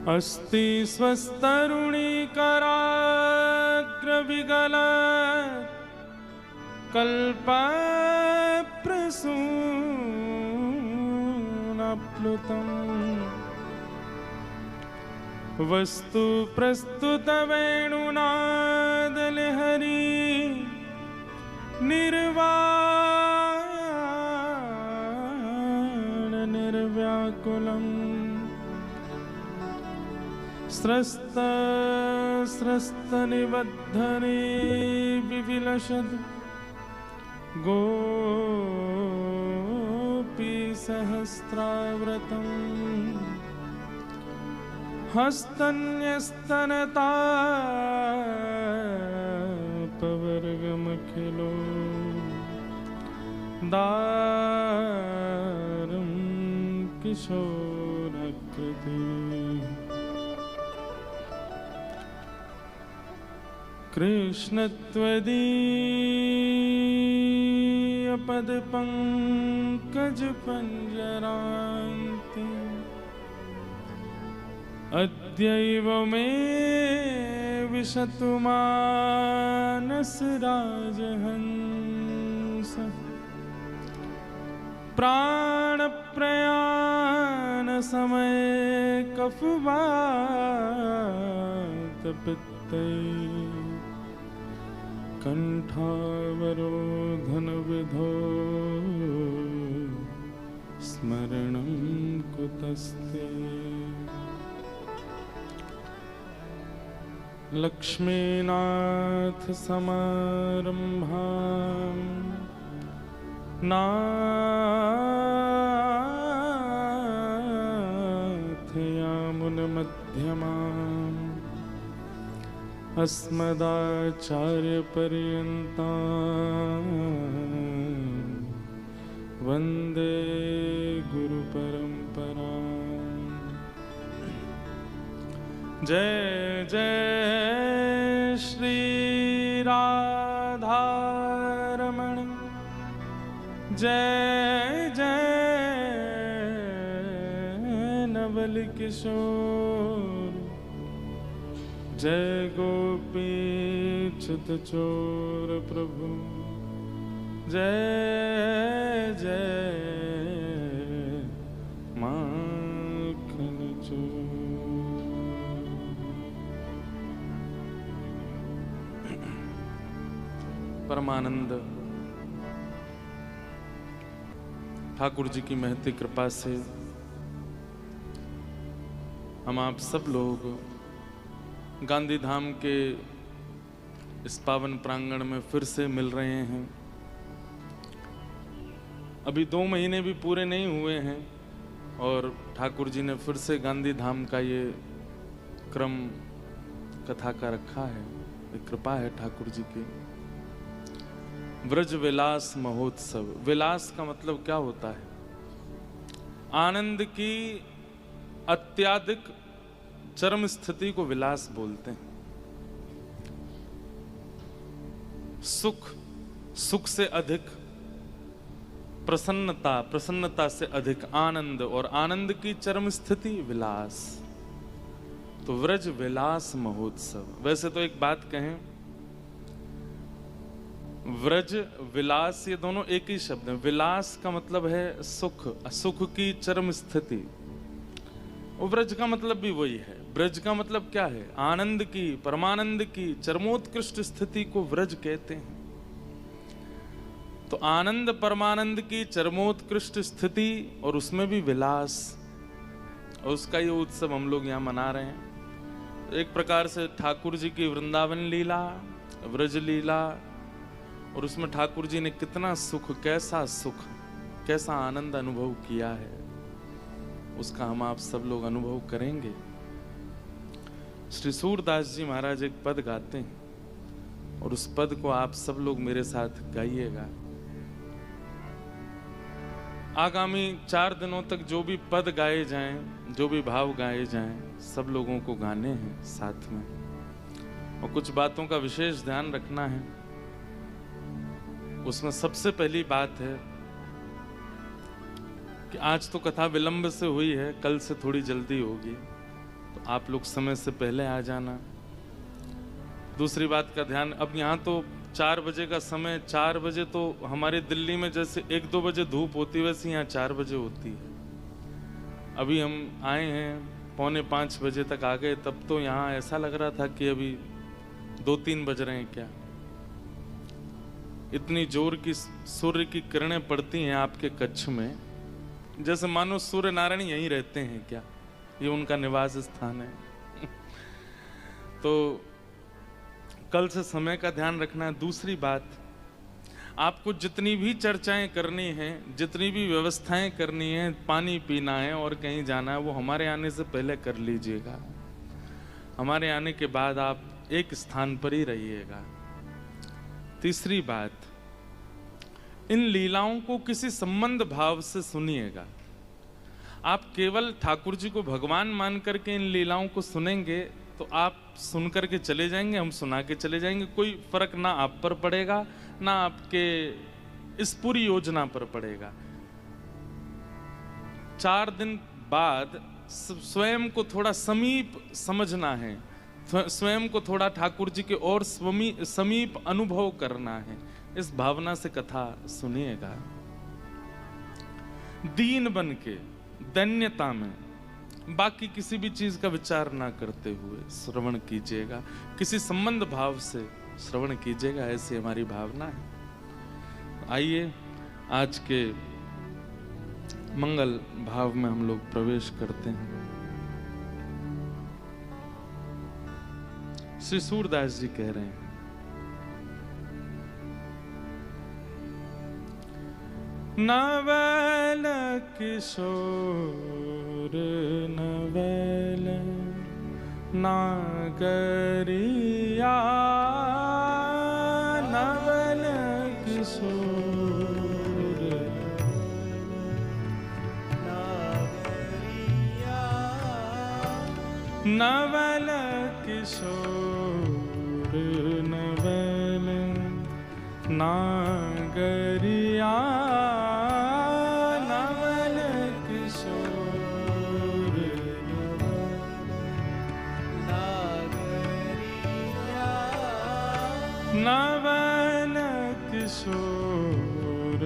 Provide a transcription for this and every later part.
अस्ति स्वस्तरुणीकराग्रविगल कल्पप्रसूनप्लुतम् वस्तु प्रस्तुतवेणुनादलहरी निर्वाण निर्व्याकुलम् स्रस्तनिबद्धने विविलसद् गोपीसहस्राव्रतम् हस्तन्यस्तनतापवर्गमखिलो दारुं किशोराकृति कृष्णत्वदीयपदपङ्कजपञ्जरान्ते अद्यैव मे विशतु मानसराजहंस प्राणप्रयाणसमये कफवातपित्तै कण्ठावरोधनविधो स्मरणं कुतस्ते लक्ष्मीनाथसमारम्भां नाथयामुनमध्यमाम् अस्मदाचार्यपर्यन्तां वन्दे गुरुपरम्पराम्। जय जय श्री राधारमण, जय जय नवल किशोर, जय गोपीचुत चोर प्रभु, जय जय माखन चोर। परमानंद ठाकुर जी की महती कृपा से हम आप सब लोग गांधी धाम के इस पावन प्रांगण में फिर से मिल रहे हैं। अभी 2 महीने भी पूरे नहीं हुए हैं और ठाकुर जी ने फिर से गांधी धाम का ये क्रम कथा का रखा है। एक कृपा है ठाकुर जी की। व्रज विलास महोत्सव। विलास का मतलब क्या होता है? आनंद की अत्याधिक चरम स्थिति को विलास बोलते हैं। सुख, सुख से अधिक प्रसन्नता, प्रसन्नता से अधिक आनंद, और आनंद की चरम स्थिति विलास। तो व्रज विलास महोत्सव। वैसे तो एक बात कहें, व्रज विलास ये दोनों एक ही शब्द है। विलास का मतलब है सुख, सुख की चरम स्थिति। व्रज का मतलब भी वही है। ब्रज का मतलब क्या है? आनंद की, परमानंद की चरमोत्कृष्ट स्थिति को व्रज कहते हैं। तो आनंद परमानंद की चरमोत्कृष्ट स्थिति और उसमें भी विलास, और उसका ये उत्सव हम लोग यहाँ मना रहे हैं। एक प्रकार से ठाकुर जी की वृंदावन लीला, व्रज लीला, और उसमें ठाकुर जी ने कितना सुख, कैसा सुख, कैसा आनंद अनुभव किया है, उसका हम आप सब लोग अनुभव करेंगे। श्री सूरदास जी महाराज एक पद गाते हैं और उस पद को आप सब लोग मेरे साथ गाइएगा। आगामी 4 दिनों तक जो भी पद गाए जाएं, जो भी भाव गाए जाएं, सब लोगों को गाने हैं साथ में, और कुछ बातों का विशेष ध्यान रखना है। उसमें सबसे पहली बात है कि आज तो कथा विलंब से हुई है, कल से थोड़ी जल्दी होगी। तो आप लोग समय से पहले आ जाना। दूसरी बात का ध्यान, अब यहाँ तो 4 बजे का समय, 4 बजे तो हमारे दिल्ली में जैसे 1-2 बजे धूप होती वैसे यहाँ 4 बजे होती है। अभी हम आए हैं 4:45 बजे तक आ गए, तब तो यहाँ ऐसा लग रहा था कि अभी 2-3 बज रहे हैं क्या। इतनी जोर की सूर्य की किरणें पड़ती हैं आपके कच्छ में, जैसे मानो सूर्य नारायण यहीं रहते हैं क्या, ये उनका निवास स्थान है। तो कल से समय का ध्यान रखना है। दूसरी बात, आपको जितनी भी चर्चाएं करनी हैं, जितनी भी व्यवस्थाएं करनी है, पानी पीना है और कहीं जाना है, वो हमारे आने से पहले कर लीजिएगा। हमारे आने के बाद आप एक स्थान पर ही रहिएगा। तीसरी बात, इन लीलाओं को किसी संबंध भाव से सुनिएगा। आप केवल ठाकुर जी को भगवान मान करके इन लीलाओं को सुनेंगे तो आप सुन करके चले जाएंगे, हम सुना के चले जाएंगे, कोई फर्क ना आप पर पड़ेगा ना आपके इस पूरी योजना पर पड़ेगा। 4 दिन बाद स्वयं को थोड़ा समीप समझना है, स्वयं को थोड़ा ठाकुर जी के और समीप अनुभव करना है। इस भावना से कथा सुनिएगा। दीन बन के, दैन्यता में, बाकी किसी भी चीज का विचार ना करते हुए श्रवण कीजिएगा। किसी संबंध भाव से श्रवण कीजिएगा, ऐसी हमारी भावना है। आइए आज के मंगल भाव में हम लोग प्रवेश करते हैं। श्री सूरदास जी कह रहे हैं, नवल किशोर नवल नागरिया, नवल किशोर नागरिया, नवल किशोर नवल नागरिया, नवल किशोर नवल नागरिया, नवल किशोर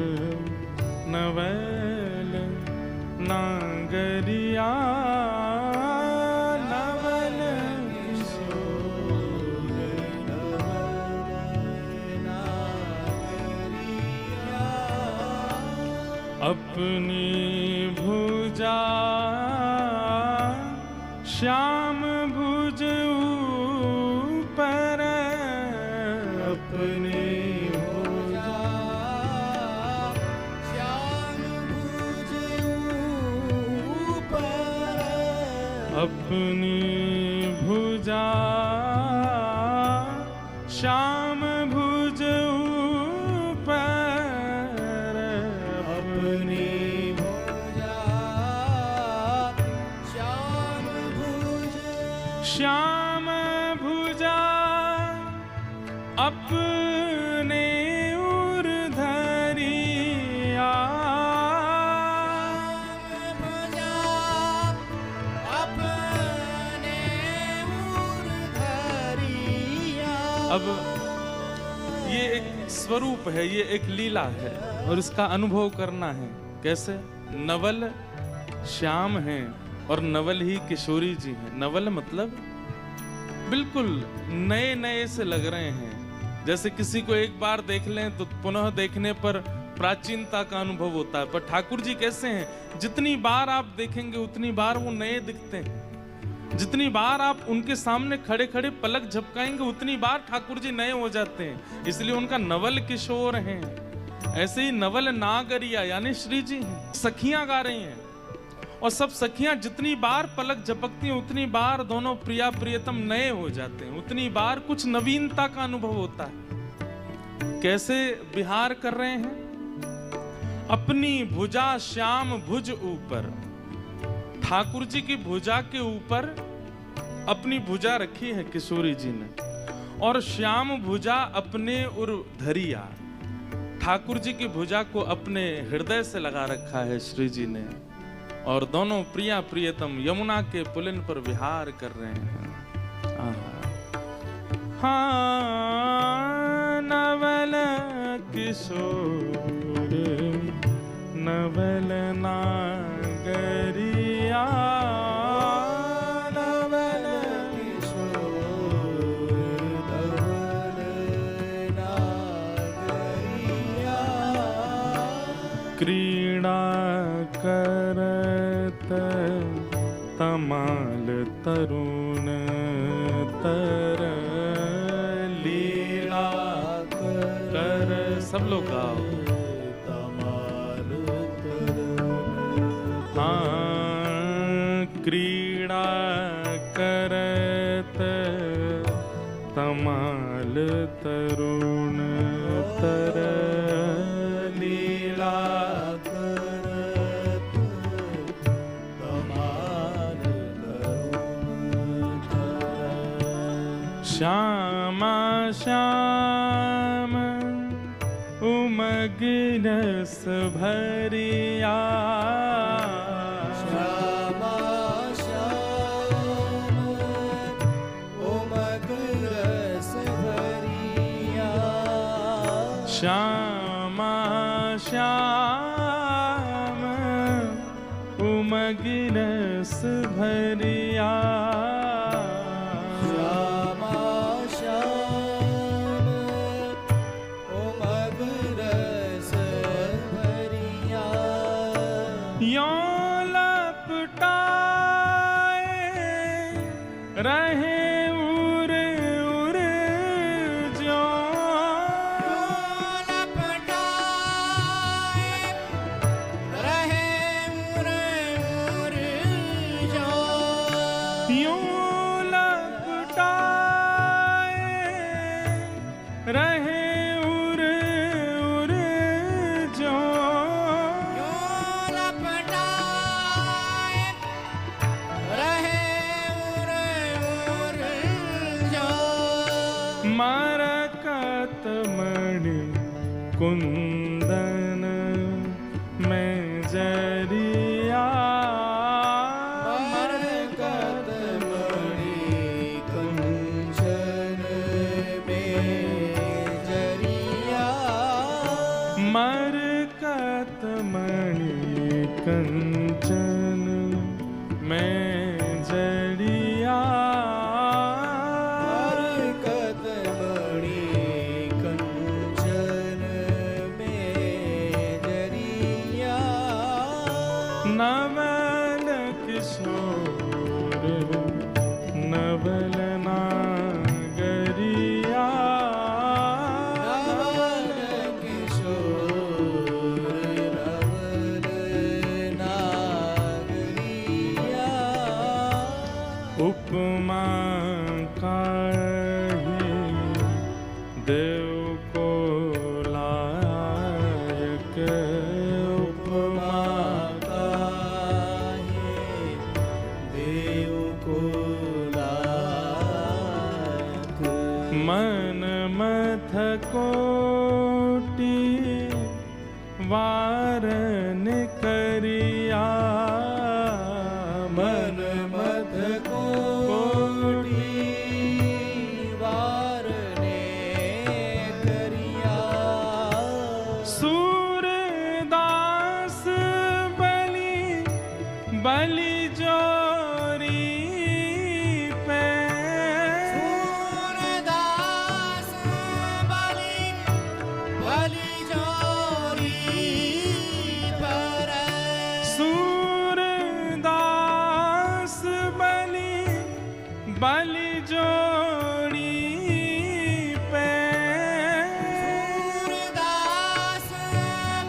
नवल नागरिया, अपनी भुजा श्याम भुज ऊपर, अपनी भुजा श्याम भुज ऊपर, अपनी भुजा श्याम भुज ऊपर, अपनी भुजा श्याम भुज, श्याम भुजा अपने उर धरिया, भुजा अपने उर धरिया। अब ये एक स्वरूप है, ये एक लीला है और इसका अनुभव करना है। कैसे? नवल श्याम हैं और नवल ही किशोरी जी हैं। नवल मतलब बिल्कुल नए नए से लग रहे हैं, जैसे किसी को एक बार देख लें तो पुनः देखने पर प्राचीनता का अनुभव होता है। पर ठाकुर जी कैसे हैं, जितनी बार आप देखेंगे उतनी बार वो नए दिखते हैं। जितनी बार आप उनके सामने खड़े खड़े पलक झपकाएंगे उतनी बार ठाकुर जी नए हो जाते हैं, इसलिए उनका नवल किशोर हैं। ऐसे ही नवल नागरिया यानी श्री जी हैं। सखियां गा रही हैं और सब सखियां जितनी बार पलक झपकती हैं उतनी बार दोनों प्रिया प्रियतम नए हो जाते हैं, उतनी बार कुछ नवीनता का अनुभव होता है। कैसे विहार कर रहे हैं? अपनी भुजा श्याम भुज ऊपर, ठाकुर जी की भुजा के ऊपर अपनी भुजा रखी है किशोरी जी ने, और श्याम भुजा अपने उर धरिया, ठाकुर जी की भुजा को अपने हृदय से लगा रखा है श्री जी ने। और दोनों प्रिया प्रियतम यमुना के पुलिन पर विहार कर रहे हैं। हाँ, नवल किशोर नवल नागरिया, नवल किशोर नवल नागरिया, क्रीड़ा करत तमाल तरुण तर लीला कर, सब लोग गाओ। तमाल तरुण, हाँ, क्रीड़ा करत तमाल तरुण तर लीला करत तमाल तरुण तर, श्यामा श्याम उमग रस भरिया, श्यामा श्याम उमग रस भरिया, श्यामा श्याम उमग रस भरिया, श्यामा श्याम उमग रस भरिया, यों लपटाए रहे उर उर जो, लपटाए रहे उर उर जो, यों लपटाए रहे उर उर जो, लपटाए रहे उर उर जो, मरकत मणि कुंदन में जरिया, मरकत मणि कंचन में जरिया, मरकत मणि कंचन में जरिया, मरकत मणि कंचन में जरिया, नवल किशोर नवल नागरिया, नवल किशोर नवल नागरिया, उपमा काहि देव को लायक, उपमा काहे देव को लायक, मन मथ कोटि वारन करिया, मन मथ कोटि वारने करिया, सूरदास बलि बलि जोरी पे, सूरदास बलि बलि जोरी पर, सूरदास बलि बलि जोड़ी पे, सूरदास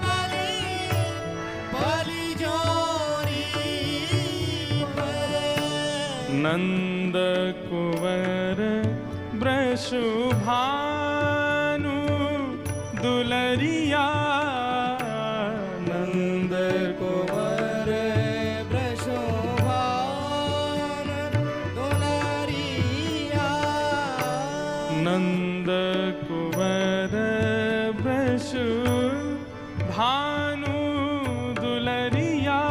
बलि बलि जोरी पर, नंद कुंवर वृषभानु दुलरिया, नंद कुंवर वृषभान दुलारिया, नंद कुंवर वृषभानु दुलरिया,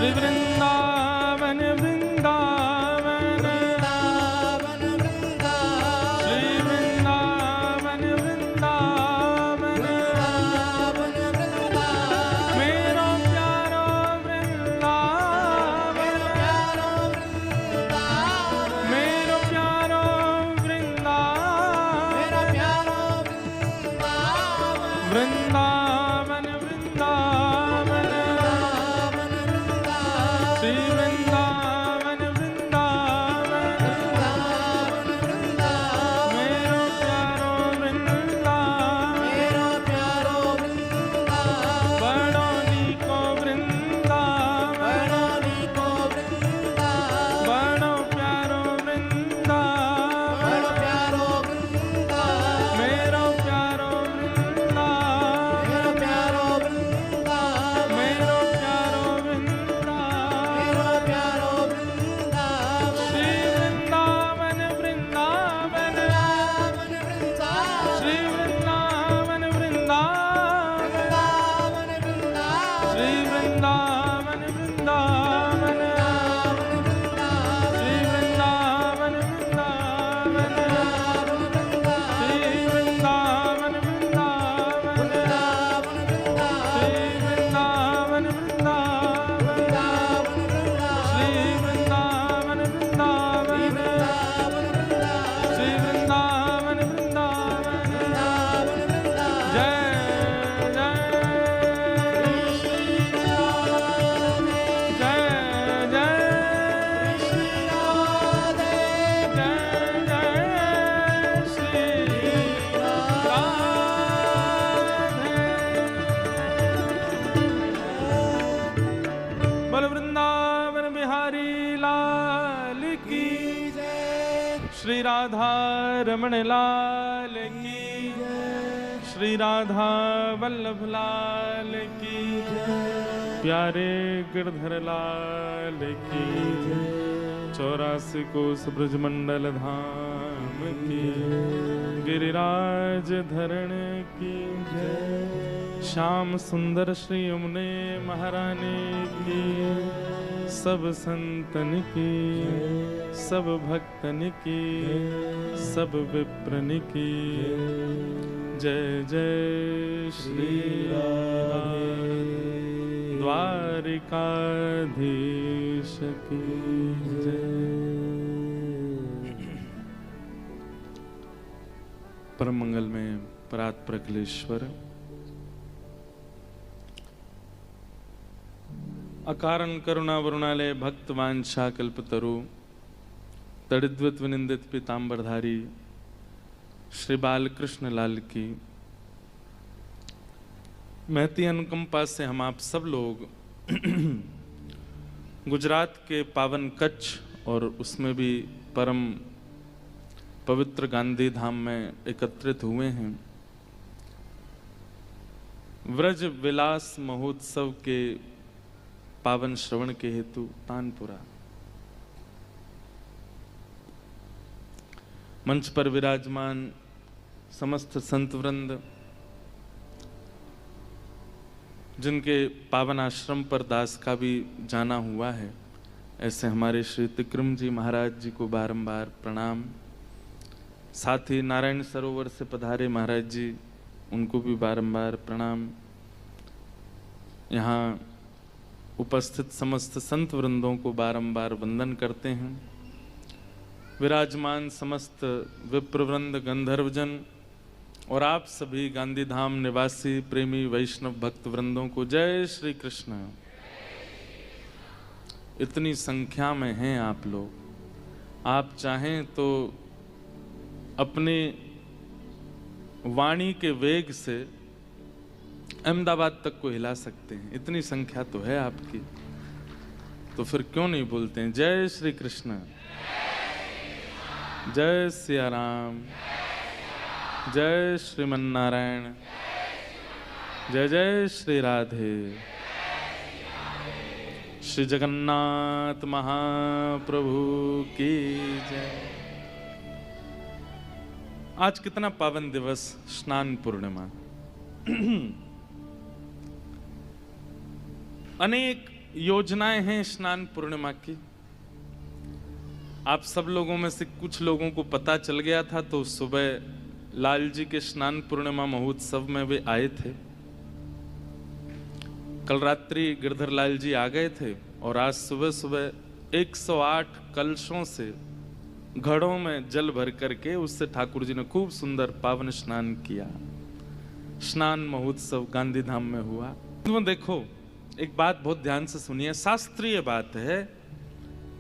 श्री वृंदावन वृंदावन वृंदावन वृंदावन श्री वृंदावन वृंदावन वृंदावन वृंदावन मेरो प्यारो वृंदावन मेरो प्यारो वृंदावन मेरो प्यारो वृंदावन मेरा प्यारो वृंदावन वृंदावन वृंदावन श्री वृंदावन वृंदावन मेरो प्यारो वृंदावन मेरो प्यारो वृंदावन बड़ोनी को वृंदावन बड़ोनी को वृंदावन बड़ो प्यारो वृंदावन बड़ो प्यारो वृंदावन मेरो प्यारो वृंदावन मेरो प्यारो वृंदावन मेरो प्यारो वृंदावन मेरो प्यारो वृंदावन श्री वृंदावन वृंदावन वृंदावन श्री वृंदावन वृंदावन वृंदावन श्री वृंदावन वृंदावन श्री वृंदावन वृंदावन श्री वृंदावन वृंदावन श्री वृंदावन वृंदावन श्री वृंदावन वृंदावन जय जय जय जय श्री राधे जय जय श्री राधे बोल वृंदावन बिहारी लाल की श्री राधा रमण लाल की श्री राधा वल्लभ लाल की प्यारे गिरधर लाल की 84 कोस ब्रजमंडल धाम की गिरिराज धरण की श्याम सुंदर श्री यमुने महारानी की सब संतन की सब भक्तन की सब विप्रन की जय जय श्री राधे द्वारिकाधीश की जय। परम मंगल में परात प्रकलेश्वर अकारण करुणा वरुणालय भक्त वांछा कल्पतरु तड़िद्वत विनिंदित पीतांबरधारी श्री बालकृष्ण लाल की महती अनुकंपा से हम आप सब लोग गुजरात के पावन कच्छ और उसमें भी परम पवित्र गांधी धाम में एकत्रित हुए हैं व्रज विलास महोत्सव के पावन श्रवण के हेतु तानपुरा। मंच पर विराजमान समस्त संत वृंद, जिनके पावन आश्रम पर दास का भी जाना हुआ है, ऐसे हमारे श्री तिक्रम जी महाराज जी को बारंबार प्रणाम। साथ ही नारायण सरोवर से पधारे महाराज जी, उनको भी बारंबार प्रणाम। यहाँ उपस्थित समस्त संत वृंदों को बारंबार वंदन करते हैं। विराजमान समस्त विप्रवृंद, गंधर्वजन और आप सभी गांधी धाम निवासी प्रेमी वैष्णव भक्त वृंदों को जय श्री कृष्ण। इतनी संख्या में हैं आप लोग, आप चाहें तो अपने वाणी के वेग से अहमदाबाद तक को हिला सकते हैं, इतनी संख्या तो है आपकी। तो फिर क्यों नहीं बोलते हैं जय श्री कृष्ण, जय सिया राम, जय श्रीमन नारायण, जय जय श्री राधे। श्री जगन्नाथ महाप्रभु की जय। आज कितना पावन दिवस, स्नान पूर्णिमा। अनेक योजनाएं हैं स्नान पूर्णिमा की। आप सब लोगों में से कुछ लोगों को पता चल गया था, तो सुबह लाल जी के स्नान पूर्णिमा महोत्सव में वे आए थे। कल रात्रि गिरधर लाल जी आ गए थे और आज सुबह सुबह 108 कलशों से घड़ों में जल भर करके उससे ठाकुर जी ने खूब सुंदर पावन स्नान किया। स्नान महोत्सव गांधी धाम में हुआ। तो देखो, एक बात बहुत ध्यान से सुनिए, शास्त्रीय बात है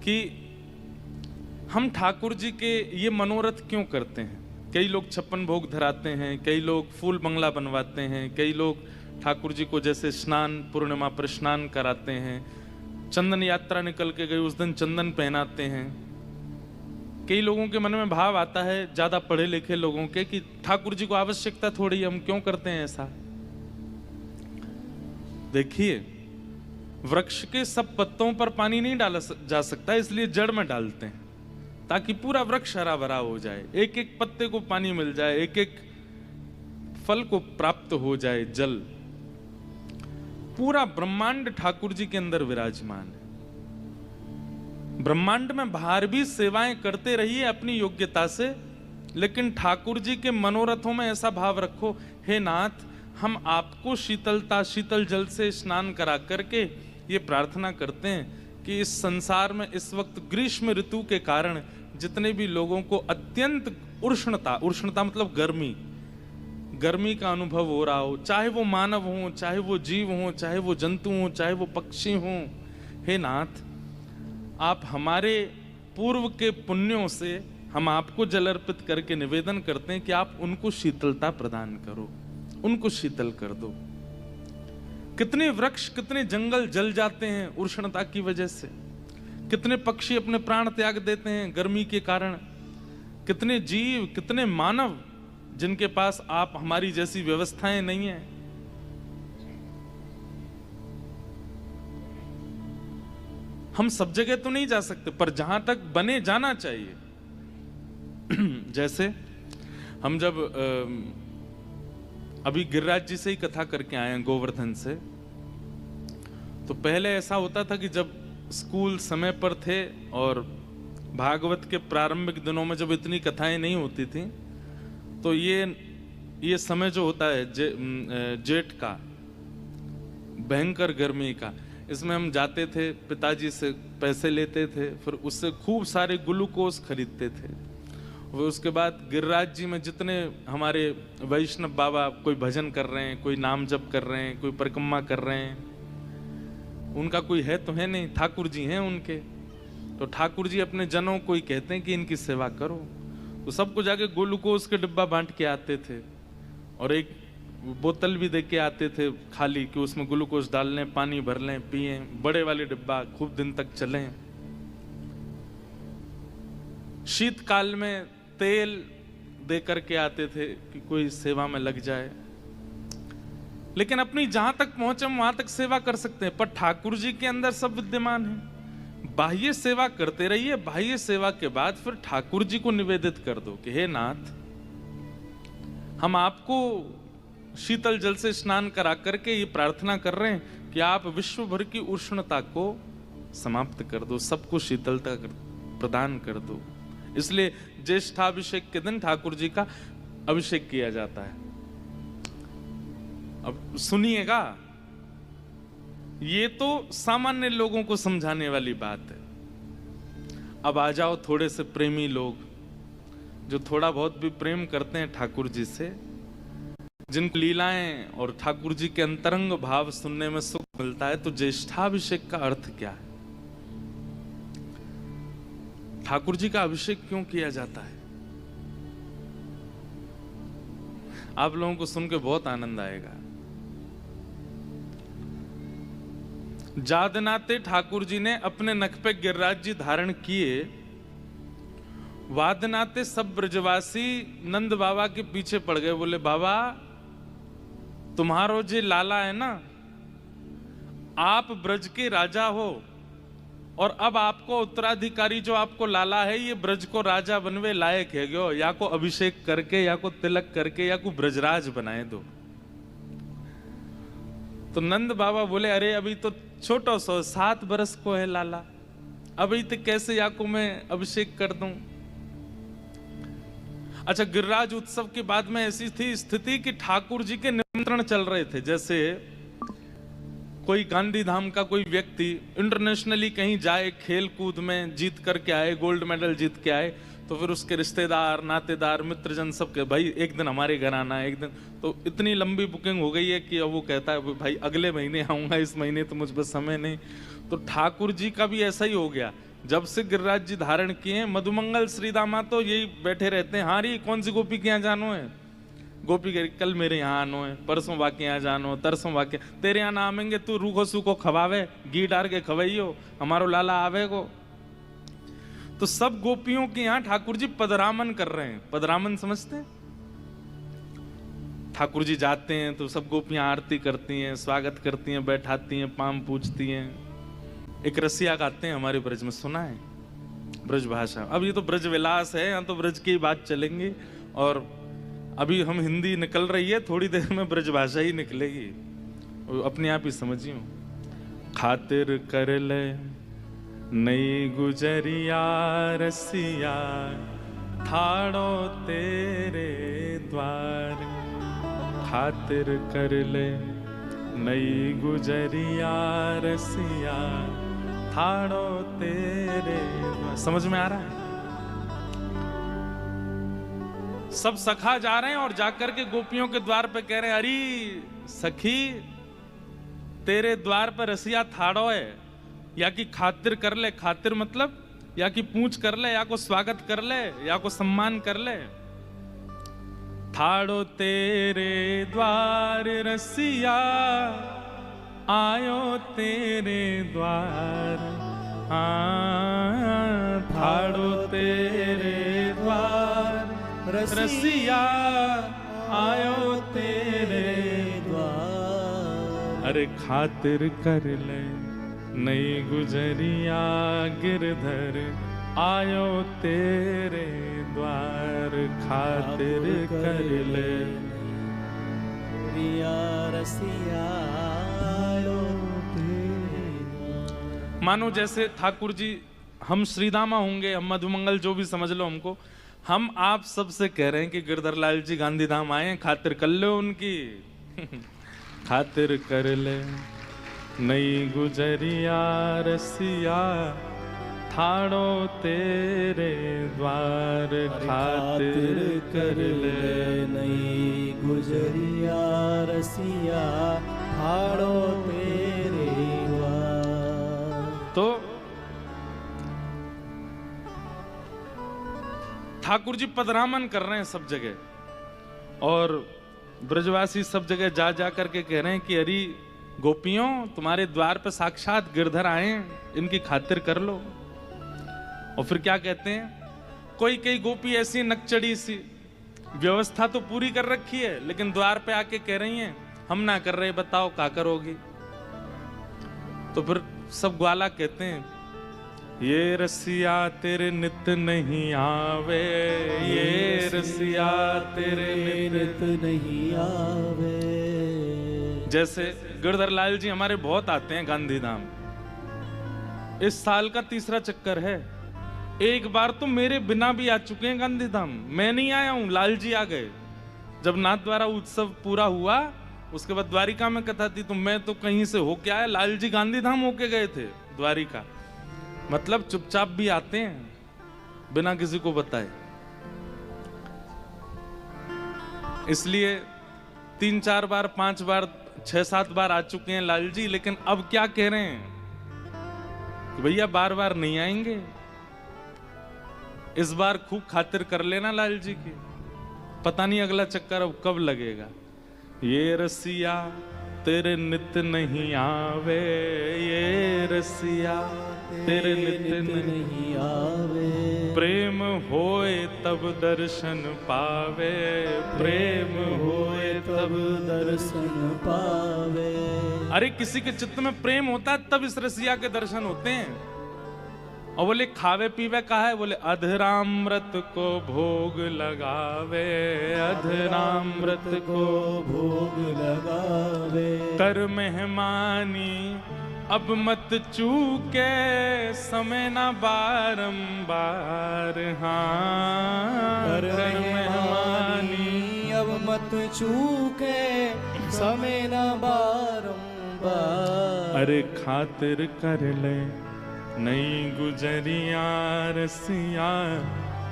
कि हम ठाकुर जी के ये मनोरथ क्यों करते हैं। कई लोग 56 भोग धराते हैं, कई लोग फूल बंगला बनवाते हैं, कई लोग ठाकुर जी को जैसे स्नान पूर्णिमा पर स्नान कराते हैं, चंदन यात्रा निकल के गई उस दिन चंदन पहनाते हैं। कई लोगों के मन में भाव आता है, ज्यादा पढ़े लिखे लोगों के, कि ठाकुर जी को आवश्यकता थोड़ी, हम क्यों करते हैं ऐसा। देखिए, वृक्ष के सब पत्तों पर पानी नहीं डाला जा सकता, इसलिए जड़ में डालते हैं ताकि पूरा वृक्ष हरा भरा हो जाए, एक एक पत्ते को पानी मिल जाए, एक एक फल को प्राप्त हो जाए जल। पूरा ब्रह्मांड ठाकुर जी के अंदर विराजमान है। ब्रह्मांड में बाहर भी सेवाएं करते रहिए अपनी योग्यता से, लेकिन ठाकुर जी के मनोरथों में ऐसा भाव रखो, हे नाथ, हम आपको शीतलता शीतल जल से स्नान करा करके ये प्रार्थना करते हैं कि इस संसार में इस वक्त ग्रीष्म ऋतु के कारण जितने भी लोगों को अत्यंत उष्णता मतलब गर्मी का अनुभव हो रहा हो, चाहे वो मानव हो, चाहे वो जीव हो, चाहे वो जंतु हो, चाहे वो पक्षी हो, हे नाथ, आप हमारे पूर्व के पुण्यों से हम आपको जल अर्पित करके निवेदन करते हैं कि आप उनको शीतलता प्रदान करो, उनको शीतल कर दो। कितने वृक्ष, कितने जंगल जल जाते हैं उष्णता की वजह से, कितने पक्षी अपने प्राण त्याग देते हैं गर्मी के कारण, कितने जीव, कितने मानव जिनके पास आप हमारी जैसी व्यवस्थाएं नहीं है। हम सब जगह तो नहीं जा सकते, पर जहां तक बने जाना चाहिए। जैसे हम जब अभी गिरिराज जी से ही कथा करके आए हैं, गोवर्धन से, तो पहले ऐसा होता था कि जब स्कूल समय पर थे और भागवत के प्रारंभिक दिनों में जब इतनी कथाएं नहीं होती थी, तो ये समय जो होता है जेठ का, भयंकर गर्मी का, इसमें हम जाते थे, पिताजी से पैसे लेते थे, फिर उससे खूब सारे ग्लूकोज खरीदते थे। और उसके बाद गिरिराज जी में जितने हमारे वैष्णव बाबा कोई भजन कर रहे हैं, कोई नाम जप कर रहे हैं, कोई परिक्रमा कर रहे हैं, उनका कोई है तो है नहीं, ठाकुर जी हैं उनके। तो ठाकुर जी अपने जनों को ही कहते हैं कि इनकी सेवा करो, तो सबको जाके ग्लूकोज के डिब्बा बांट के आते थे और एक बोतल भी दे के आते थे खाली, कि उसमें ग्लूकोज डाल लें, पानी भर लें, पिए, बड़े वाले डिब्बा, खूब दिन तक चलें। शीतकाल में तेल दे करके आते थे कि कोई सेवा में लग जाए। लेकिन अपनी जहां तक पहुंचे वहां तक सेवा कर सकते हैं, पर ठाकुर जी के अंदर सब विद्यमान है। बाह्य सेवा करते रहिए, बाह्य सेवा के बाद फिर ठाकुर जी को निवेदित कर दो कि हे नाथ, हम आपको शीतल जल से स्नान करा करके ये प्रार्थना कर रहे हैं कि आप विश्व भर की उष्णता को समाप्त कर दो, सबको शीतलता प्रदान कर दो। इसलिए ज्येष्ठाभिषेक के दिन ठाकुर जी का अभिषेक किया जाता है। अब सुनिएगा, ये तो सामान्य लोगों को समझाने वाली बात है। अब आ जाओ थोड़े से प्रेमी लोग, जो थोड़ा बहुत भी प्रेम करते हैं ठाकुर जी से, जिनको लीलाएं और ठाकुर जी के अंतरंग भाव सुनने में सुख मिलता है। तो ज्येष्ठाभिषेक का अर्थ क्या है? ठाकुर जी का अभिषेक क्यों किया जाता है? आप लोगों को सुन के बहुत आनंद आएगा। जादनाते ठाकुर जी ने अपने नख पे गिरिराज जी धारण किए, वादनाते सब ब्रजवासी नंद बाबा के पीछे पड़ गए। बोले, बाबा तुम्हारो जे लाला है ना, आप ब्रज के राजा हो, और अब आपको उत्तराधिकारी जो आपको लाला है, ये ब्रज को राजा बनवे लायक है गयो, या को अभिषेक करके, या को तिलक करके, या को ब्रजराज बनाए दो। तो नंद बाबा बोले अरे अभी तो छोटो सो 7 बरस को है लाला, अभी तो कैसे याको मैं अभिषेक कर दूं। अच्छा, गिरिराज उत्सव के बाद में ऐसी थी स्थिति कि ठाकुर जी के निमंत्रण चल रहे थे। जैसे कोई गांधी धाम का कोई व्यक्ति इंटरनेशनली कहीं जाए, खेल कूद में जीत करके आए, गोल्ड मेडल जीत के आए, तो फिर उसके रिश्तेदार, नातेदार, मित्रजन सब के भाई एक दिन हमारे घर आना है, एक दिन। तो इतनी लंबी बुकिंग हो गई है कि अब वो कहता है भाई अगले महीने आऊंगा, इस महीने तो मुझ पर समय नहीं। तो ठाकुर जी का भी ऐसा ही हो गया। जब से गिरिराज जी धारण किए, मधुमंगल श्रीदामा तो यही बैठे रहते हैं, हाँ री कौन सी गोपी के यहाँ जानो है, गोपी के कल मेरे यहाँ आनो है, परसों वाके यहाँ जानो, तरसों वाके तेरे यहाँ ना आवेंगे, तू रूखो सूखो खवावे, घी डार के खवाइयो, हमारो लाला आवे को। तो सब गोपियों के यहाँ ठाकुर जी पदरामन कर रहे हैं। पदरामन समझते हैं? ठाकुर जी जाते हैं तो सब गोपियां आरती करती हैं, स्वागत करती हैं, बैठाती हैं, पाम पूजती हैं। एक रसिया गाते हैं हमारे ब्रज में, सुना है? ब्रज भाषा। अब ये तो ब्रज विलास है, यहाँ तो ब्रज की बात चलेंगी, और अभी हम हिंदी निकल रही है, थोड़ी देर में ब्रज भाषा ही निकलेगी, अपने आप ही समझियो। खातिर कर ले नई गुजरिया रसिया, ठाड़ो तेरे द्वार। खातिर कर ले नई गुजरिया रसिया, ठाड़ो तेरे द्वार। समझ में आ रहा है? सब सखा जा रहे हैं और जाकर के गोपियों के द्वार पे कह रहे हैं अरे सखी तेरे द्वार पर रसिया थाड़ो है, या कि खातिर कर ले। खातिर मतलब या कि पूछ कर ले, या को स्वागत कर ले, या को सम्मान कर ले। थाड़ो तेरे द्वार रसिया, आयो तेरे द्वार। थाड़ो तेरे द्वार रसिया, आयो तेरे द्वार। अरे खातिर कर ले नई गुजरिया गिरधर, आयो तेरे द्वार। खातिर कर ले रसिया, आयो तेरे द्वार। मानो जैसे ठाकुर जी, हम श्रीदामा होंगे, हम मधुमंगल, जो भी समझ लो हमको, हम आप सबसे कह रहे हैं कि गिरधर लाल जी गांधी धाम आए, खातिर कर लो उनकी। खातिर कर ले नई गुजरिया रसिया, ठाड़ो तेरे द्वार। खातिर कर ले नई गुजरिया रसिया, ठाड़ो तेरे द्वार। तो ठाकुर जी पदरामन कर रहे हैं सब जगह, और ब्रजवासी सब जगह जा जा करके कह रहे हैं कि अरे गोपियों तुम्हारे द्वार पे साक्षात गिरधर आए, इनकी खातिर कर लो। और फिर क्या कहते हैं, कोई कई गोपी ऐसी नकचड़ी सी, व्यवस्था तो पूरी कर रखी है, लेकिन द्वार पे आके कह रही हैं हम ना कर रहे, बताओ क्या करोगी। तो फिर सब ग्वाला कहते हैं ये रसिया तेरे नित नहीं आवे, ये रसिया तेरे नित नहीं आवे। जैसे गिरधर लाल जी हमारे बहुत आते हैं गांधी धाम, इस साल का 3रा चक्कर है। एक बार तो मेरे बिना भी आ चुके हैं गांधी धाम, मैं नहीं आया हूं, लाल जी आ गए। जब नाथ द्वारा उत्सव पूरा हुआ, उसके बाद द्वारिका में कथा थी, तो मैं तो कहीं से होके आया, लाल जी गांधी धाम होके गए थे द्वारिका। मतलब चुपचाप भी आते हैं बिना किसी को बताए। इसलिए 3-4 बार, 5 बार, 6-7 बार आ चुके हैं लाल जी, लेकिन अब क्या कह रहे हैं कि भैया बार बार नहीं आएंगे, इस बार खूब खातिर कर लेना लाल जी की। पता नहीं अगला चक्कर अब कब लगेगा। ये रसिया तेरे नित नहीं आवे, ये रसिया तेरे नित नहीं आवे। प्रेम होए तब दर्शन पावे, प्रेम होए तब दर्शन पावे। अरे किसी के चित्त में प्रेम होता है तब इस रसिया के दर्शन होते हैं। और बोले खावे पीवे का है, बोले अधरामृत को भोग लगावे, अधरामृत को भोग लगावे। कर मेहमानी अब मत चूके, समय ना बारंबार। हाँ कर मेहमानी अब मत चूके, समय ना बारंबार। अरे खातिर कर ले नई गुजरिया रसिया,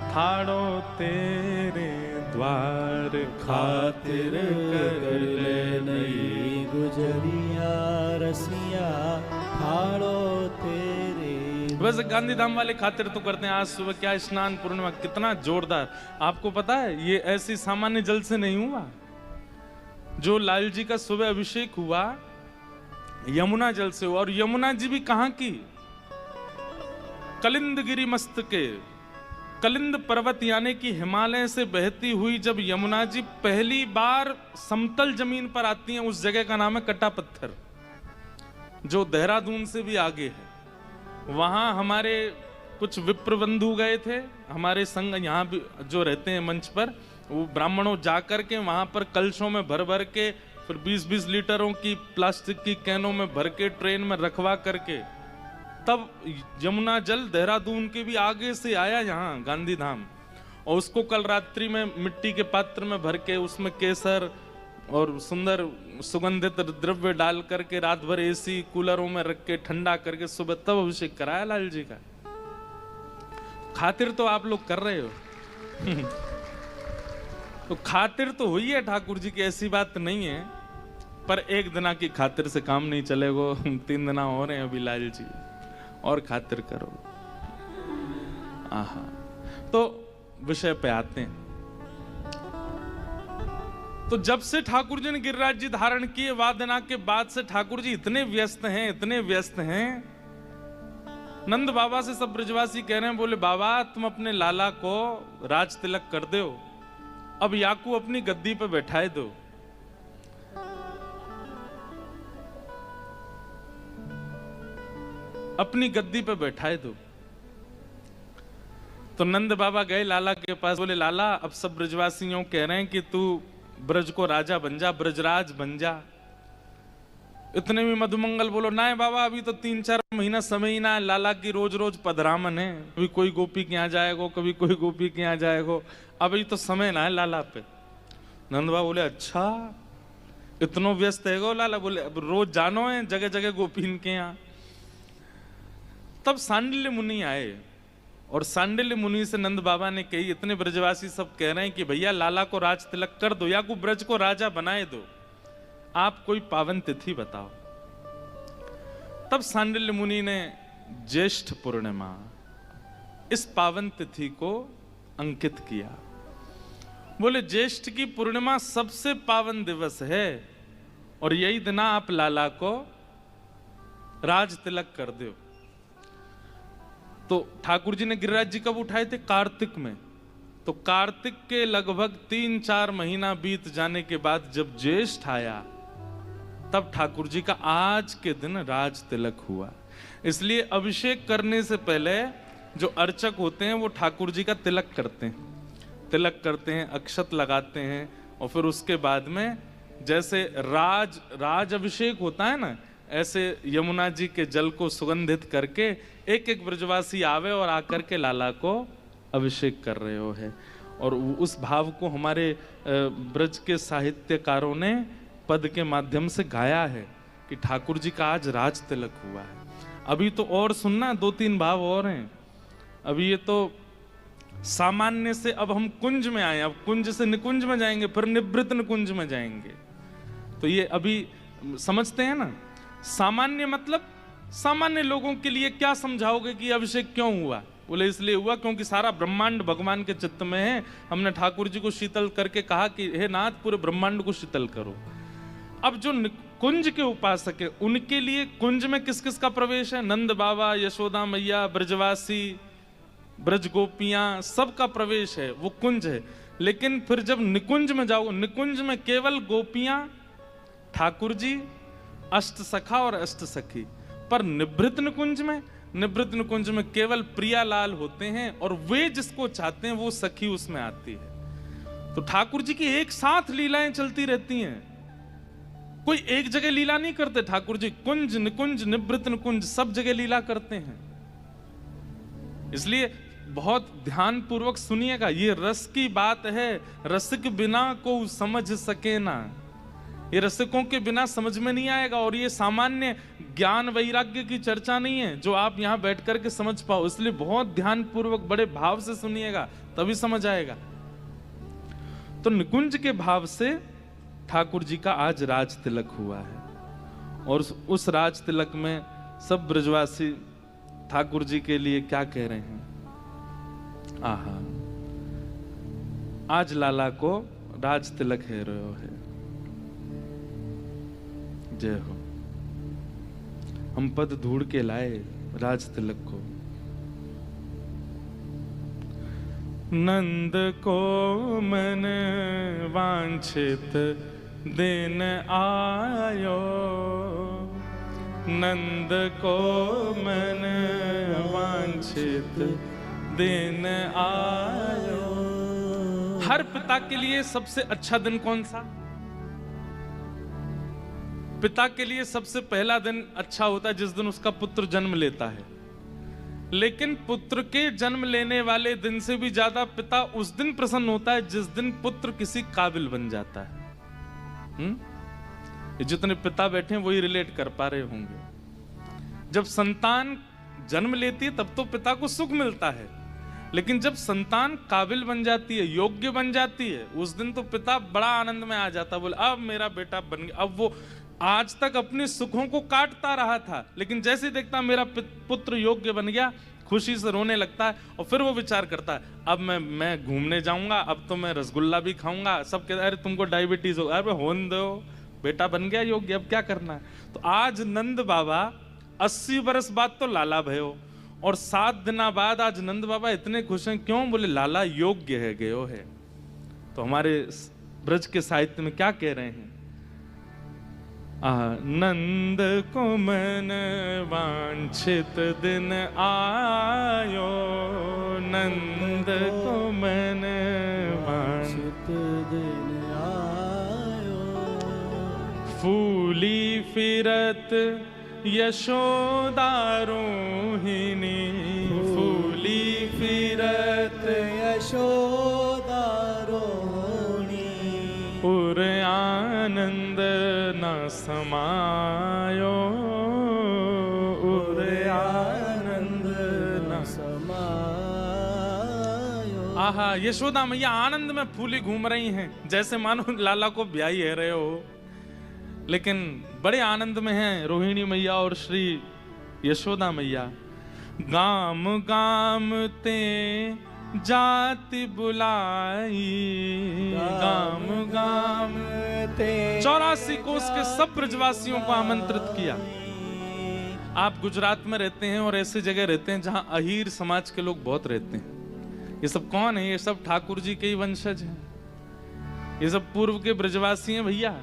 ठाड़ो तेरे द्वार। खातिर कर ले नई गुजरिया रसिया, ठाड़ो तेरे। वैसे गांधीधाम वाले खातिर तो करते हैं। आज सुबह क्या स्नान पूर्णिमा, कितना जोरदार। आपको पता है ये ऐसी सामान्य जल से नहीं हुआ। जो लाल जी का सुबह अभिषेक हुआ यमुना जल से हुआ। और यमुना जी भी कहां की? कलिंद गिरी मस्तके, कलिंद पर्वत यानी कि हिमालय से बहती हुई जब यमुना जी पहली बार समतल जमीन पर आती हैं, उस जगह का नाम है कटा पत्थर, जो देहरादून से भी आगे है। वहां हमारे कुछ विप्र बंधु गए थे, हमारे संग यहाँ भी जो रहते हैं मंच पर, वो ब्राह्मणों जाकर के वहां पर कलशों में भर भर के, फिर 20-20 लीटरों की प्लास्टिक की कैनों में भर के ट्रेन में रखवा करके, तब यमुना जल देहरादून के भी आगे से आया यहाँ गांधीधाम। और उसको कल रात्रि में मिट्टी के पात्र में भर के, उसमें केसर और सुंदर सुगंधित द्रव्य डाल करके रात भर एसी कूलरों में रख के ठंडा करके सुबह तब अभिषेक कराया लाल जी का। खातिर तो आप लोग कर रहे हो। तो खातिर तो हुई है ठाकुर जी की, ऐसी बात नहीं है। पर एक दिना की खातिर से काम नहीं चलेगा। 3 दिना हो रहे हैं अभी लाल जी, और खातिर करो। आहा, तो विषय पे आते हैं। तो जब से ठाकुर जी ने गिरिराज जी धारण किए वादना के बाद से ठाकुर जी इतने व्यस्त हैं, इतने व्यस्त हैं। नंद बाबा से सब ब्रजवासी कह रहे हैं, बोले बाबा तुम अपने लाला को राज तिलक कर दो, अब याकू अपनी गद्दी पे बैठाए दो। अपनी गद्दी पे बैठाए दो। तो नंद बाबा गए लाला के पास, बोले लाला अब सब ब्रजवासियों कह रहे हैं कि तू ब्रज को राजा बन जा, ब्रजराज बन जा। इतने में मधुमंगल बोलो ना बाबा अभी तो 3-4 महीना समय ही ना है, लाला की रोज रोज पधरामन है, कभी कोई गोपी के यहाँ जाएगो, कभी कोई गोपी के यहाँ जाएगो, अभी तो समय ना है लाला पे। नंद बाबा बोले अच्छा इतनो व्यस्त है गो लाला? बोले अब रोज जानो है जगह जगह गोपीन के यहाँ। तब सांडिल्य मुनि आए और सांडिल्य मुनि से नंद बाबा ने कही, इतने ब्रजवासी सब कह रहे हैं कि भैया लाला को राज तिलक कर दो या को ब्रज को राजा बनाए दो, आप कोई पावन तिथि बताओ। तब सांडिल्य मुनि ने ज्येष्ठ पूर्णिमा इस पावन तिथि को अंकित किया। बोले ज्येष्ठ की पूर्णिमा सबसे पावन दिवस है और यही दिन आप लाला को राज तिलक कर दो। तो ठाकुर जी ने गिरिराज जी कब उठाए थे? कार्तिक में। तो कार्तिक के लगभग 3-4 महीना बीत जाने के बाद जब ज्येष्ठ आया तब ठाकुर जी का आज के दिन राज तिलक हुआ। इसलिए अभिषेक करने से पहले जो अर्चक होते हैं वो ठाकुर जी का तिलक करते हैं, अक्षत लगाते हैं और फिर उसके बाद में जैसे राज अभिषेक होता है ना, ऐसे यमुना जी के जल को सुगंधित करके एक एक ब्रजवासी आवे और आकर के लाला को अभिषेक कर रहे हो है। और उस भाव को हमारे ब्रज के साहित्यकारों ने पद के माध्यम से गाया है कि ठाकुर जी का आज राज तिलक हुआ है। अभी तो और सुनना 2-3 भाव और हैं। अभी ये तो सामान्य से अब हम कुंज में आए, अब कुंज से निकुंज में जाएंगे, फिर निवृत्त निकुंज में जाएंगे। तो ये अभी समझते हैं ना, सामान्य मतलब सामान्य लोगों के लिए क्या समझाओगे कि अभिषेक क्यों हुआ? बोले इसलिए हुआ क्योंकि सारा ब्रह्मांड भगवान के चित्त में है। हमने ठाकुर जी को शीतल करके कहा कि हे नाथ पूरे ब्रह्मांड को शीतल करो। अब जो कुंज के उपासक है उनके लिए कुंज में किस किस का प्रवेश है? नंद बाबा, यशोदा मैया, ब्रजवासी, ब्रज गोपियां, सबका प्रवेश है, वो कुंज है। लेकिन फिर जब निकुंज में जाओ, निकुंज में केवल गोपियां, ठाकुर जी, अष्ट सखा और अष्ट सखी। पर निभृत निकुंज में निवृत्त निकुंज में केवल प्रियालाल होते हैं और वे जिसको चाहते हैं वो सखी उसमें आती है। तो ठाकुर जी की एक साथ लीलाएं चलती रहती हैं, कोई एक जगह लीला नहीं करते। ठाकुर जी कुंज निकुंज निवृत्त निकुंज सब जगह लीला करते हैं। इसलिए बहुत ध्यान पूर्वक सुनिएगा, ये रस की बात है, रसिक बिना को समझ सके ना। ये रसिकों के बिना समझ में नहीं आएगा। और ये सामान्य ज्ञान वैराग्य की चर्चा नहीं है जो आप यहां बैठ करके समझ पाओ। इसलिए बहुत ध्यान पूर्वक बड़े भाव से सुनिएगा, तभी समझ आएगा। तो निकुंज के भाव से ठाकुर जी का आज राज तिलक हुआ है। और उस राज तिलक में सब ब्रजवासी ठाकुर जी के लिए क्या कह रहे हैं? आहा, आज लाला को राज तिलक है रहो है। जय हो। हम पद ढूंढ के लाए राज तिलक को। नंद को मन वांछित दिन आयो, नंद को मन वांछित दिन आयो। हर पिता के लिए सबसे अच्छा दिन कौन सा? पिता के लिए सबसे पहला दिन अच्छा होता है जिस दिन उसका पुत्र जन्म लेता है। लेकिन पुत्र के जन्म लेने वाले दिन से भी ज्यादा पिता उस दिन प्रसन्न होता है जिस दिन पुत्र किसी काबिल बन जाता है। ये जितने पिता बैठे हैं वही रिलेट कर पा रहे होंगे। जब संतान जन्म लेती है तब तो पिता को सुख मिलता है, लेकिन जब संतान काबिल बन जाती है, योग्य बन जाती है, उस दिन तो पिता बड़ा आनंद में आ जाता है। बोले अब मेरा बेटा बन गया। अब वो आज तक अपने सुखों को काटता रहा था, लेकिन जैसे देखता मेरा पुत्र योग्य बन गया, खुशी से रोने लगता है। और फिर वो विचार करता है अब मैं घूमने जाऊंगा, अब तो मैं रसगुल्ला भी खाऊंगा। सब कहते अरे तुमको डायबिटीज हो, अरे होने दो, बेटा बन गया योग्य, अब क्या करना है। तो आज नंद बाबा 80 बरस बाद तो लाला भयो, और 7 दिन बाद आज नंद बाबा इतने खुश हैं। क्यों? बोले लाला योग्य है, गयो है। तो हमारे ब्रज के साहित्य में क्या कह रहे हैं? नंद को मन वांछित दिन आयो, नंद को मन वांछित दिन आयो। फूली फिरत यशोदा रोहिणी, फूली फिरत यशोदा रोहिणी। उर आनंद न समायो, उर आनंद न समायो। आहा, यशोदा मैया आनंद में फूली घूम रही हैं, जैसे मानो लाला को ब्याही है रहे हो, लेकिन बड़े आनंद में हैं रोहिणी मैया और श्री यशोदा मैया। गाम गाम ते जाति बुलाई, गाम गाम ते 84 कोस के सब ब्रजवासियों को आमंत्रित किया। आप गुजरात में रहते हैं और ऐसी जगह रहते हैं जहां अहीर समाज के लोग बहुत रहते हैं। ये सब कौन है? ये सब ठाकुर जी के ही वंशज हैं। ये सब पूर्व के ब्रजवासी हैं भैया।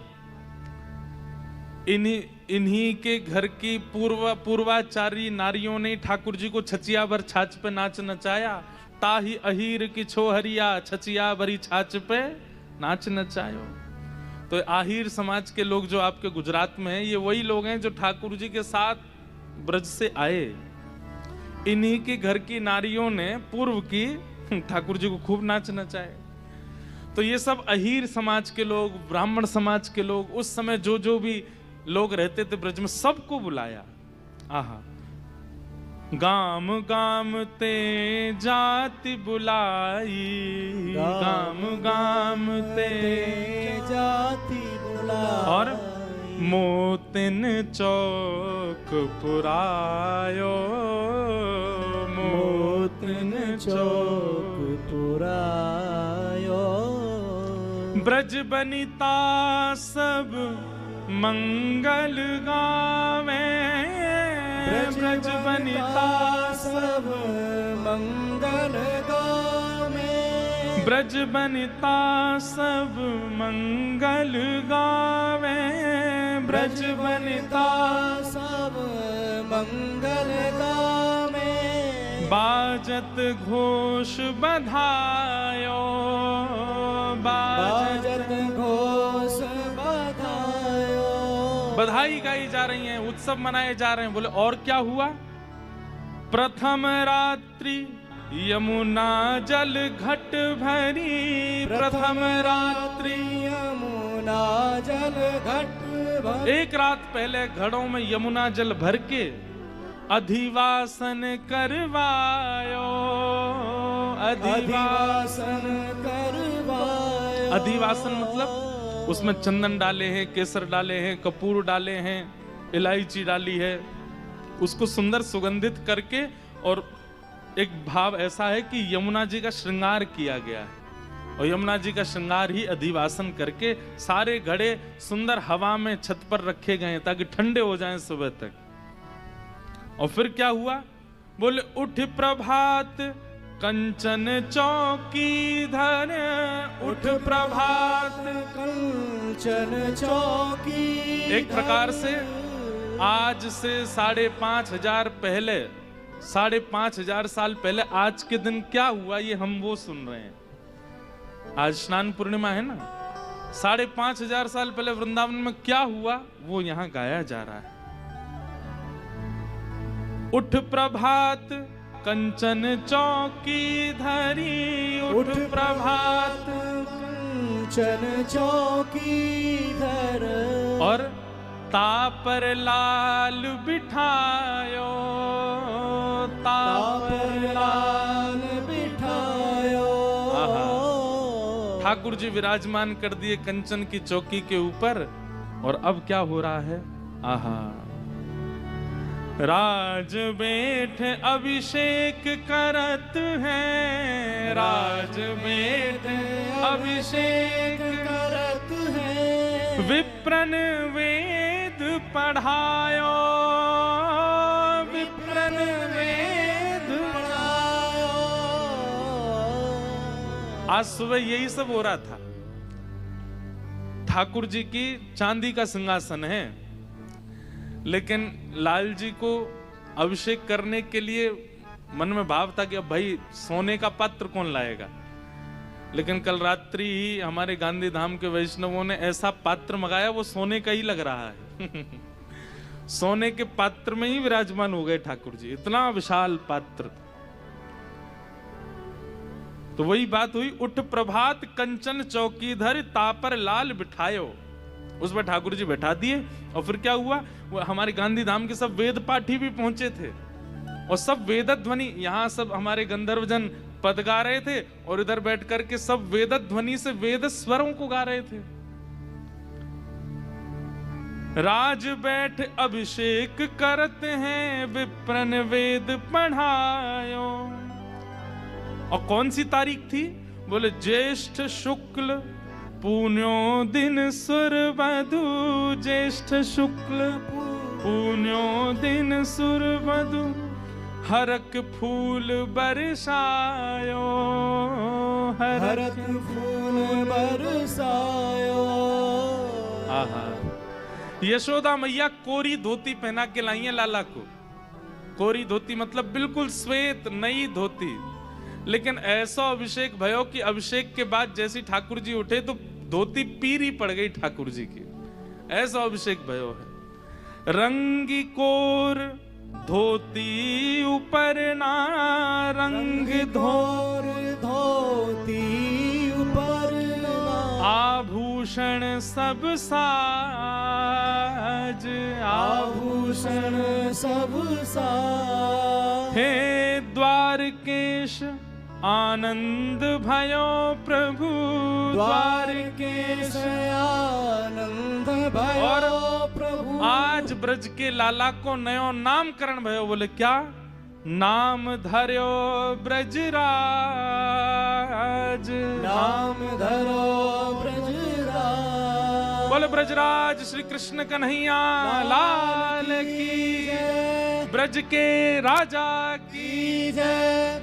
इन्हीं के घर की पूर्वाचारी नारियों ने ठाकुर जी को छचिया भर छाछ पे नाच नचाया। ताही अहीर की छोहरिया छचिया भरी छाछ पे नाच नचायो। तो आहिर समाज के लोग जो आपके गुजरात में हैं, ये वही लोग हैं जो ठाकुर जी के साथ ब्रज से आए। इन्हीं के घर की नारियों ने पूर्व की ठाकुर जी को खूब नाच नचाए। तो ये सब अहीर समाज के लोग, ब्राह्मण समाज के लोग, उस समय जो जो भी लोग रहते थे ब्रज में, सबको बुलाया। आहा, गाम गाम ते जाति बुलाई, गाम गाम ते जाति बुलाई। और मोतिन चौक पुरायो, मोतिन चौक पुरायो। ब्रज बनिता सब मंगल गावे, ब्रज बनिता सब मंगल गावे। ब्रज बनिता सब मंगल गावे, ब्रज बनिता सब मंगल गावे। बाजत घोष बधायो, बाजत घोष बधायो। बधाई गाई जा रही हैं, उत्सव मनाए जा रहे हैं। बोले और क्या हुआ? प्रथम रात्रि यमुना जल घट भरी, प्रथम रात्रि यमुना जल घट भरी। एक रात पहले घड़ों में यमुना जल भर के अधिवासन करवायो, अधिवासन करवायो। अधिवासन मतलब उसमें चंदन डाले हैं, केसर डाले हैं, कपूर डाले हैं, इलायची डाली है, उसको सुंदर सुगंधित करके, और एक भाव ऐसा है कि यमुना जी का श्रृंगार किया गया है, और यमुना जी का श्रृंगार ही अधिवासन करके सारे घड़े सुंदर हवा में छत पर रखे गए ताकि ठंडे हो जाएं सुबह तक। और फिर क्या हुआ? बोले उठ प्रभात कंचन चौकी धर, उठ प्रभात कंचन चौकी। एक प्रकार से आज से 5,500 पहले, 5,500 साल पहले आज के दिन क्या हुआ ये हम वो सुन रहे हैं। आज स्नान पूर्णिमा है ना, 5,500 साल पहले वृंदावन में क्या हुआ वो यहाँ गाया जा रहा है। उठ प्रभात कंचन चौकी धरी, उठ प्रभात कंचन चौकी धर। और तापर लाल बिठायो, तापर लाल बिठायो। ठाकुर जी विराजमान कर दिए कंचन की चौकी के ऊपर। और अब क्या हो रहा है? आहा, राज बैठ अभिषेक करत हैं, राज बैठ अभिषेक करत हैं। विप्रन वेद पढ़ायो, विप्रन वेद पढ़ायो। आज सुबह यही सब हो रहा था। ठाकुर जी की चांदी का सिंहासन है, लेकिन लाल जी को अभिषेक करने के लिए मन में भाव था कि अब भाई सोने का पात्र कौन लाएगा। लेकिन कल रात्रि ही हमारे गांधी धाम के वैष्णवों ने ऐसा पात्र मंगाया, वो सोने का ही लग रहा है। सोने के पात्र में ही विराजमान हो गए ठाकुर जी, इतना विशाल पात्र। तो वही बात हुई, उठ प्रभात कंचन चौकीधर तापर लाल बिठायो। उस पर ठाकुर जी बैठा दिए। और फिर क्या हुआ? वो हमारे गांधी धाम के सब वेद पाठी भी पहुंचे थे, और सब वेद ध्वनि, यहाँ सब हमारे गंधर्वजन पद गा रहे थे, और इधर बैठ करके सब वेद ध्वनि से वेद स्वरों को गा रहे थे। राज बैठ अभिषेक करते हैं, विप्रन वेद पढ़ायो। और कौन सी तारीख थी? बोले ज्येष्ठ शुक्ल पुण्यो दिन सुरवधु, ज्येष्ठ शुक्ल पुण्यो दिन सुरवधु, हरक फूल बरसायो, हरक फूल बरसायो। आहा, यशोदा मैया कोरी धोती पहना के लाई है लाला को। कोरी धोती मतलब बिल्कुल श्वेत नई धोती। लेकिन ऐसा अभिषेक भयो कि अभिषेक के बाद जैसी ठाकुर जी उठे तो धोती पीरी पड़ गई ठाकुर जी की, ऐसा अभिषेक भयो है। रंगी कोर धोती ऊपर ना, रंग धोर धोती ऊपर ना। आभूषण सब साज, आभूषण सब साज। हे द्वारकेश आनंद भयो प्रभु, द्वारकेश आनंद भयो प्रभु। आज ब्रज के लाला को नयो नामकरण भयो। बोले क्या? नाम धर्यो ब्रजराज, नाम धरो ब्रजराज। बोले ब्रजराज श्री कृष्ण कन्हैया लाल की, ब्रज के राजा की जय।